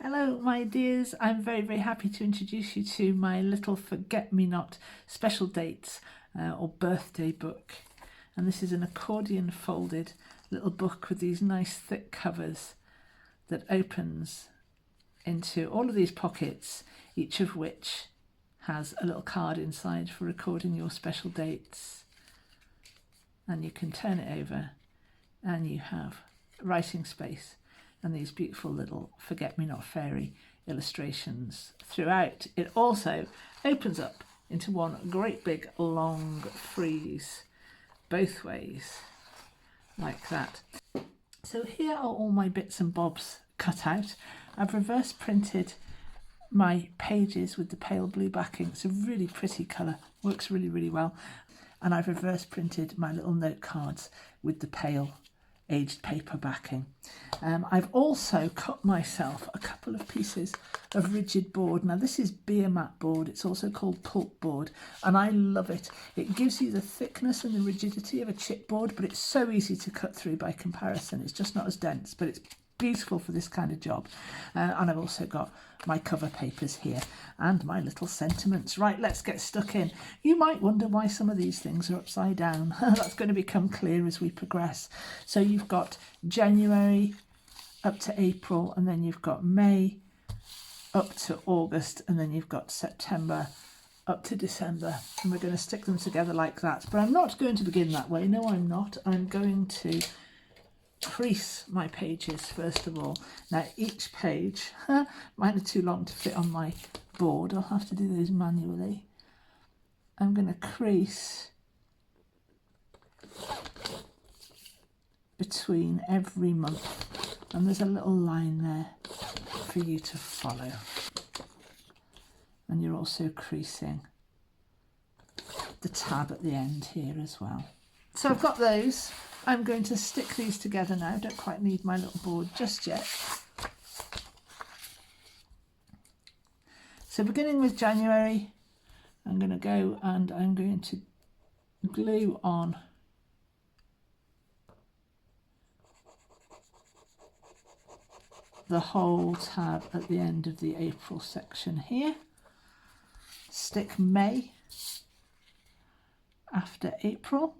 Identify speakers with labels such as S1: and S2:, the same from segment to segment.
S1: Hello my dears, I'm very happy to introduce you to my little forget-me-not special dates or birthday book. And this is an accordion folded little book with these nice thick covers that opens into all of these pockets, each of which has a little card inside for recording your special dates. And you can turn it over and you have writing space and these beautiful little forget-me-not fairy illustrations throughout. It also opens up into one great big long frieze both ways like that. So here are all my bits and bobs cut out. I've reverse printed my pages with the pale blue backing. It's a really pretty colour, works really well. And I've reverse printed my little note cards with the pale aged paper backing. I've also cut myself a couple of pieces of rigid board. Now this is beer mat board, it's also called pulp board, and I love it. It gives you the thickness and the rigidity of a chipboard, but it's so easy to cut through by comparison. It's just not as dense, but it's beautiful for this kind of job. And I've also got my cover papers here and my little sentiments. Right, let's get stuck in. You might wonder why some of these things are upside down. That's going to become clear as we progress. So you've got January up to April, and then you've got May up to August, and then you've got September up to December, and we're going to stick them together like that. But I'm not going to begin that way. No, I'm not. I'm going to crease my pages first of all. Now each page, mine are too long to fit on my board, I'll have to do those manually. I'm going to crease between every month, and there's a little line there for you to follow, and you're also creasing the tab at the end here as well. So I've got those. I'm going to stick these together now. Don't quite need my little board just yet. So beginning with January, I'm going to go and I'm going to glue on the whole tab at the end of the April section here. Stick May after April.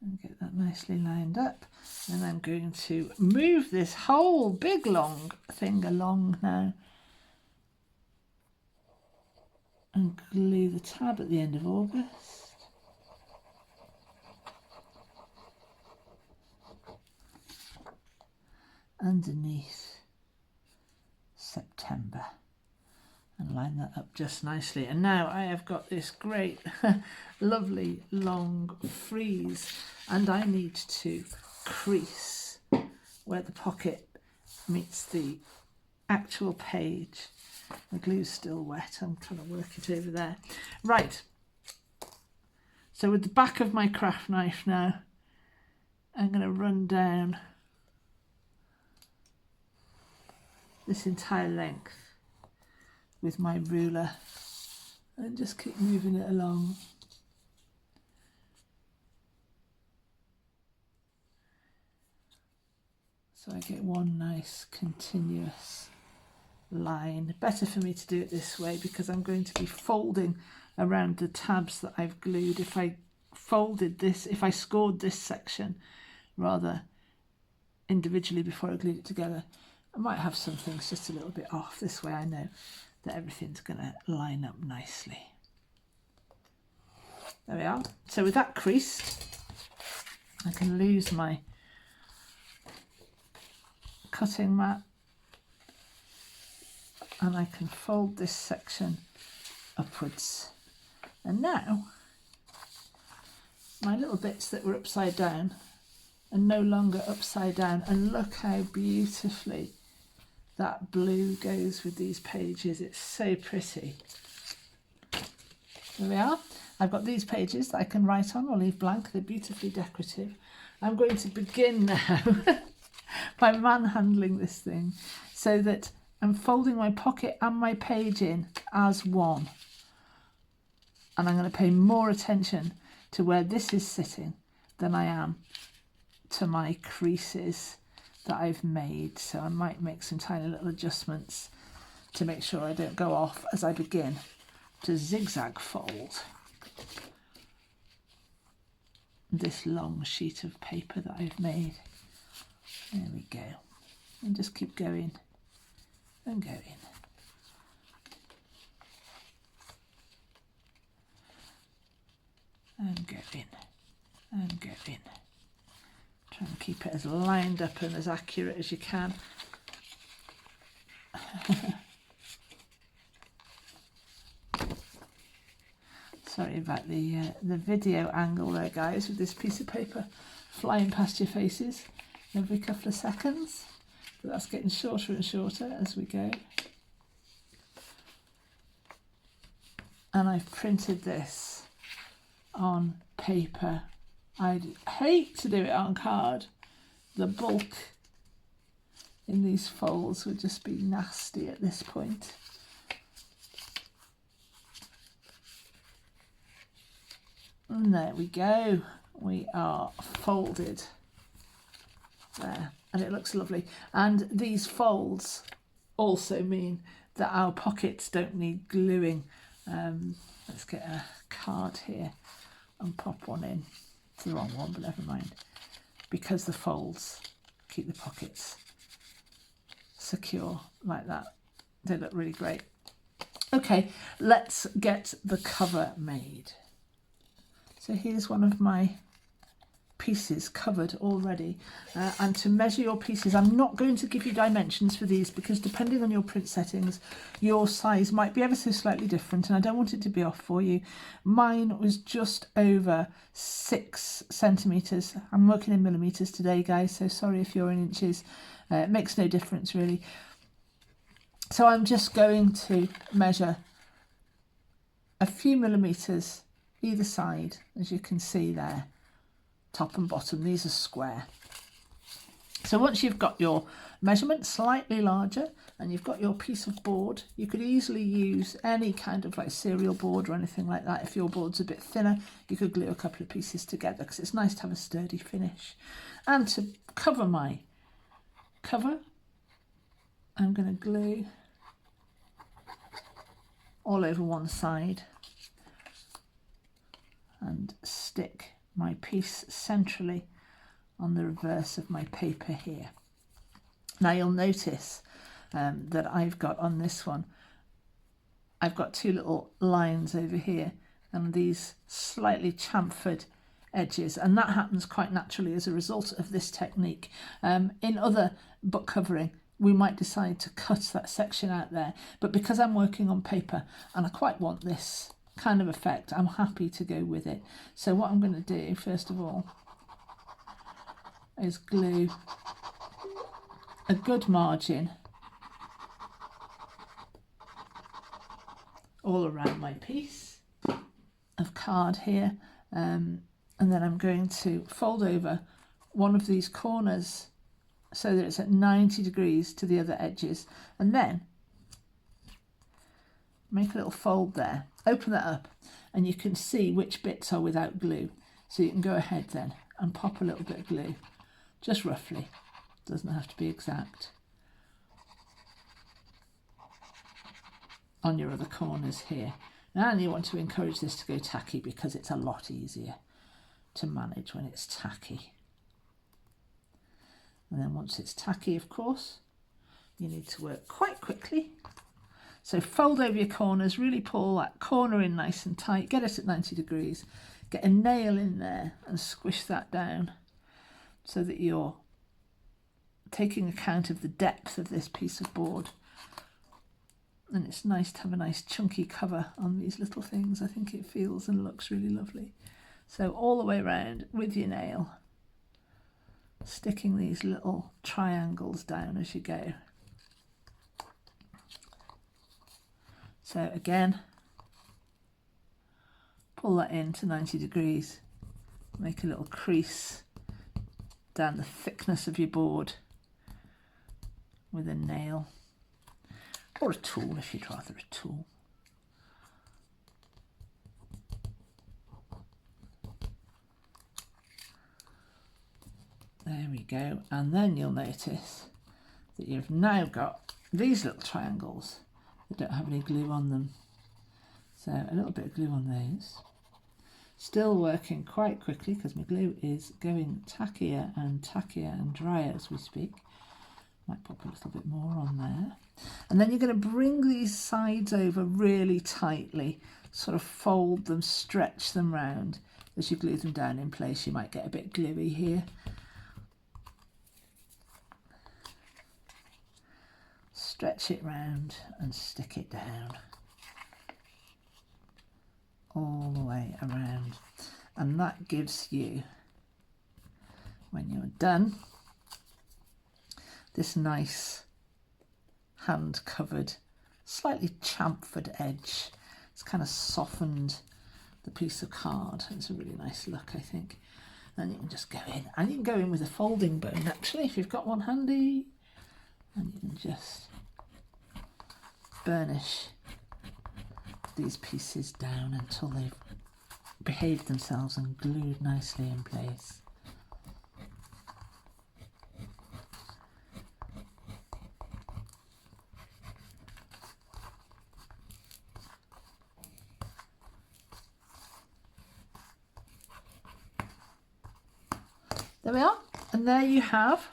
S1: And get that nicely lined up. And I'm going to move this whole big long thing along now and glue the tab at the end of August. Underneath September. And line that up just nicely. And now I have got this great lovely long frieze, and I need to crease where the pocket meets the actual page. The glue's still wet, I'm trying to work it over there. Right, so with the back of my craft knife now, I'm going to run down this entire length with my ruler and just keep moving it along. So I get one nice continuous line. Better for me to do it this way because I'm going to be folding around the tabs that I've glued. If I folded this, if I scored this section rather individually before I glued it together, I might have some things just a little bit off. This way I know that everything's going to line up nicely. There we are. So with that creased, I can lose my cutting mat and I can fold this section upwards. And now my little bits that were upside down are no longer upside down, and look how beautifully that blue goes with these pages. It's so pretty. There we are. I've got these pages that I can write on or leave blank. They're beautifully decorative. I'm going to begin now by manhandling this thing so that I'm folding my pocket and my page in as one. And I'm going to pay more attention to where this is sitting than I am to my creases that I've made, so I might make some tiny little adjustments to make sure I don't go off as I begin to zigzag fold this long sheet of paper that I've made. There we go. And just keep going and going. And going and going. Try and keep it as lined up and as accurate as you can. Sorry about the video angle there, guys, with this piece of paper flying past your faces every couple of seconds. But that's getting shorter and shorter as we go. And I've printed this on paper. I'd hate to do it on card. The bulk in these folds would just be nasty at this point. And there we go. We are folded there, and it looks lovely. And these folds also mean that our pockets don't need gluing. Let's get a card here and pop one in. It's the wrong one, but never mind. Because the folds keep the pockets secure like that. They look really great. Okay, let's get the cover made. So here's one of my pieces covered already, and to measure your pieces, I'm not going to give you dimensions for these because depending on your print settings your size might be ever so slightly different, and I don't want it to be off for you. Mine was just over 6 centimeters. I'm working in millimeters today, guys, so sorry if you're in inches. It makes no difference really. So I'm just going to measure a few millimeters either side, as you can see there. Top and bottom, these are square. So once you've got your measurement slightly larger and you've got your piece of board, you could easily use any kind of like cereal board or anything like that. If your board's a bit thinner, you could glue a couple of pieces together because it's nice to have a sturdy finish. And to cover my cover, I'm going to glue all over one side and stick my piece centrally on the reverse of my paper here. Now you'll notice that I've got on this one, I've got 2 little lines over here and these slightly chamfered edges, and that happens quite naturally as a result of this technique. In other book covering we might decide to cut that section out there, but because I'm working on paper and I quite want this kind of effect, I'm happy to go with it. So what I'm going to do first of all is glue a good margin all around my piece of card here, and then I'm going to fold over one of these corners so that it's at 90 degrees to the other edges, and then make a little fold there, open that up, and you can see which bits are without glue. So you can go ahead then and pop a little bit of glue, just roughly, doesn't have to be exact, on your other corners here. And you want to encourage this to go tacky because it's a lot easier to manage when it's tacky. And then once it's tacky, of course, you need to work quite quickly. So fold over your corners, really pull that corner in nice and tight, get it at 90 degrees, get a nail in there and squish that down so that you're taking account of the depth of this piece of board. And it's nice to have a nice chunky cover on these little things. I think it feels and looks really lovely. So all the way around with your nail, sticking these little triangles down as you go. So again, pull that in to 90 degrees, make a little crease down the thickness of your board with a nail or a tool if you'd rather a tool. There we go. And then you'll notice that you've now got these little triangles that don't have any glue on them. So a little bit of glue on those. Still working quite quickly because my glue is going tackier and drier as we speak. Might pop a little bit more on there. And then you're going to bring these sides over really tightly, sort of fold them, stretch them round. As you glue them down in place, you might get a bit gluey here. Stretch it round and stick it down all the way around. And that gives you, when you're done, this nice hand-covered, slightly chamfered edge. It's kind of softened the piece of card. It's a really nice look, I think. And you can just go in, and you can go in with a folding bone actually if you've got one handy, and you can just burnish these pieces down until they've behaved themselves and glued nicely in place. There we are, and there you have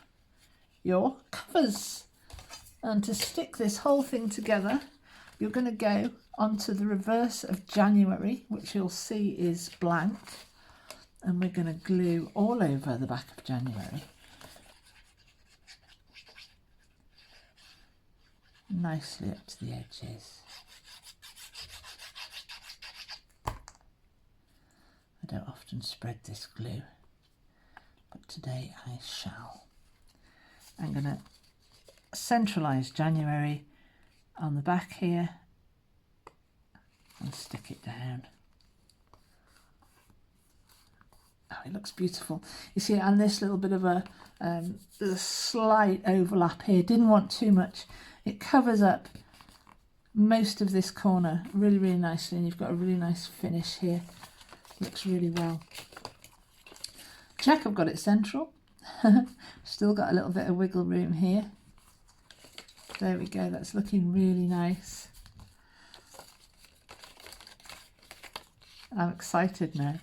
S1: your covers. And to stick this whole thing together, you're going to go onto the reverse of January, which you'll see is blank, and we're going to glue all over the back of January. Nicely up to the edges. I don't often spread this glue, but today I shall. I'm going to centralise January on the back here and stick it down. Oh, it looks beautiful. You see, and this little bit of a slight overlap here, didn't want too much. It covers up most of this corner really, really nicely, and you've got a really nice finish here. Looks really well. Check, I've got it central. Still got a little bit of wiggle room here. There we go, that's looking really nice. I'm excited now.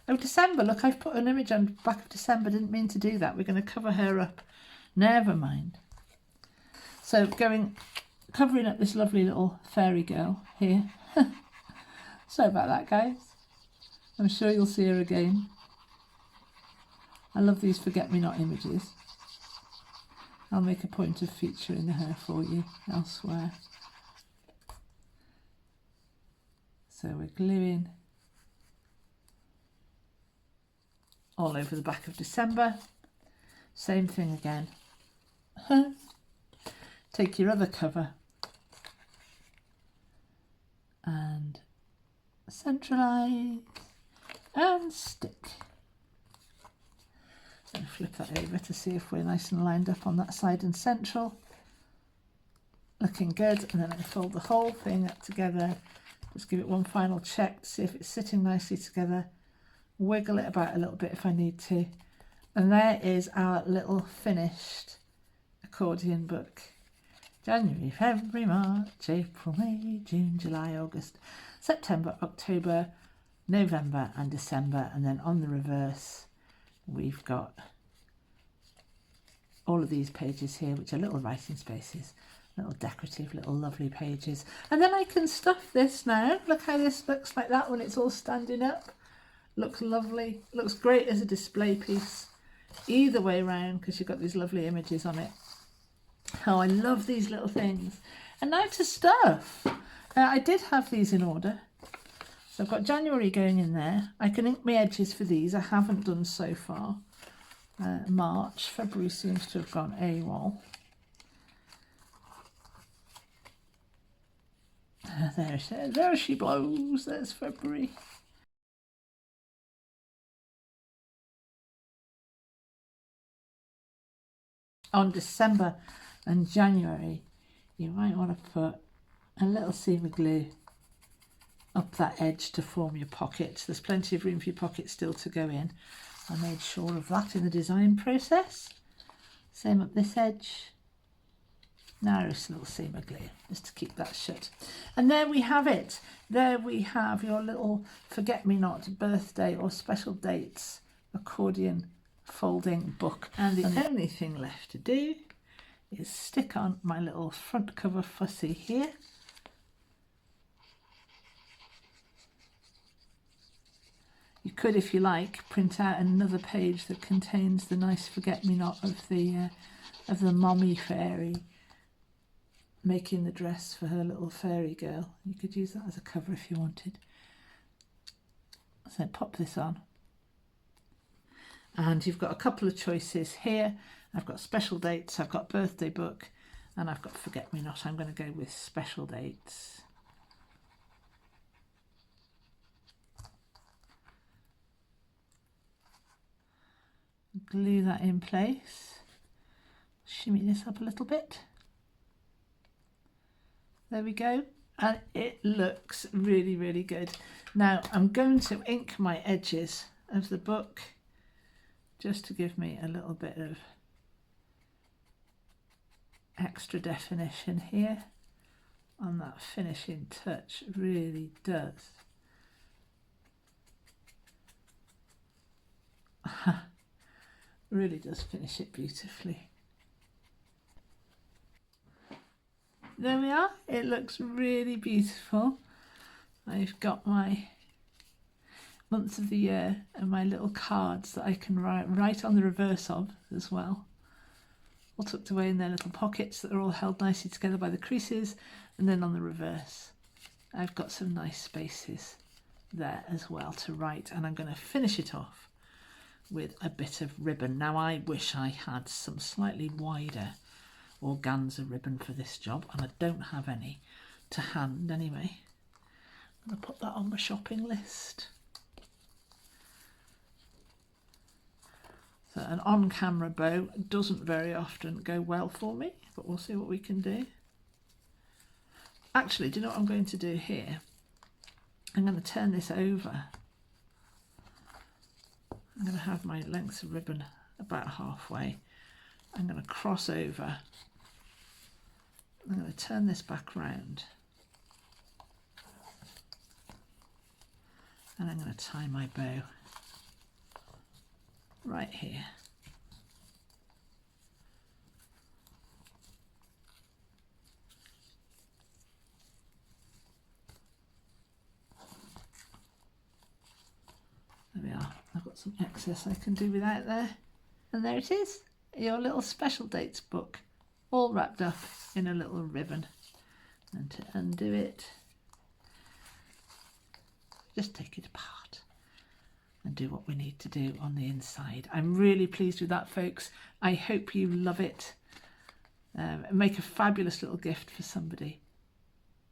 S1: Oh, December, look, I've put an image on the back of December. Didn't mean to do that. We're going to cover her up. Never mind. So covering up this lovely little fairy girl here. Sorry about that, guys. I'm sure you'll see her again. I love these forget-me-not images. I'll make a point of featuring her for you elsewhere. So we're gluing all over the back of December. Same thing again. Take your other cover and centralise and stick. And flip that over to see if we're nice and lined up on that side and central. Looking good. And then I fold the whole thing up together. Just give it one final check to see if it's sitting nicely together. Wiggle it about a little bit if I need to. And there is our little finished accordion book. January, February, March, April, May, June, July, August, September, October, November and December. And then on the reverse we've got all of these pages here, which are little writing spaces, little decorative, little lovely pages. And then I can stuff this now. Look how this looks like that when it's all standing up. Looks lovely. Looks great as a display piece. Either way round, because you've got these lovely images on it. Oh, I love these little things. And now to stuff. I did have these in order. So I've got January going in there. I can ink my edges for these. I haven't done so far. March, February seems to have gone AWOL. There she blows. There's February. On December and January, you might want to put a little seam of glue up that edge to form your pocket. There's plenty of room for your pocket still to go in. I made sure of that in the design process. Same up this edge. Narrow little seam of glue just to keep that shut. And there we have it. There we have your little forget-me-not birthday or special dates accordion folding book. And the only thing left to do is stick on my little front cover fussy here. You could, if you like, print out another page that contains the nice forget-me-not of the mommy fairy making the dress for her little fairy girl. You could use that as a cover if you wanted. So pop this on. And you've got a couple of choices here. I've got special dates, I've got birthday book, and I've got forget-me-not. I'm going to go with special dates. Glue that in place. Shimmy this up a little bit. There we go, and it looks really, really good. Now I'm going to ink my edges of the book just to give me a little bit of extra definition here, and that finishing touch really does. Really does finish it beautifully. There we are, it looks really beautiful. I've got my months of the year and my little cards that I can write on the reverse of as well. All tucked away in their little pockets that are all held nicely together by the creases, and then on the reverse I've got some nice spaces there as well to write, and I'm going to finish it off with a bit of ribbon. Now I wish I had some slightly wider organza ribbon for this job, and I don't have any to hand anyway. I'm going to put that on my shopping list. So an on-camera bow doesn't very often go well for me, but we'll see what we can do. Actually, do you know what I'm going to do here? I'm going to turn this over. I'm going to have my lengths of ribbon about halfway. I'm going to cross over. I'm going to turn this back round. And I'm going to tie my bow right here. There we are. I've got some excess I can do without there. And there it is, your little special dates book, all wrapped up in a little ribbon. And to undo it, just take it apart and do what we need to do on the inside. I'm really pleased with that, folks. I hope you love it. Make a fabulous little gift for somebody.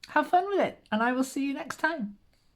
S1: Have fun with it, and I will see you next time.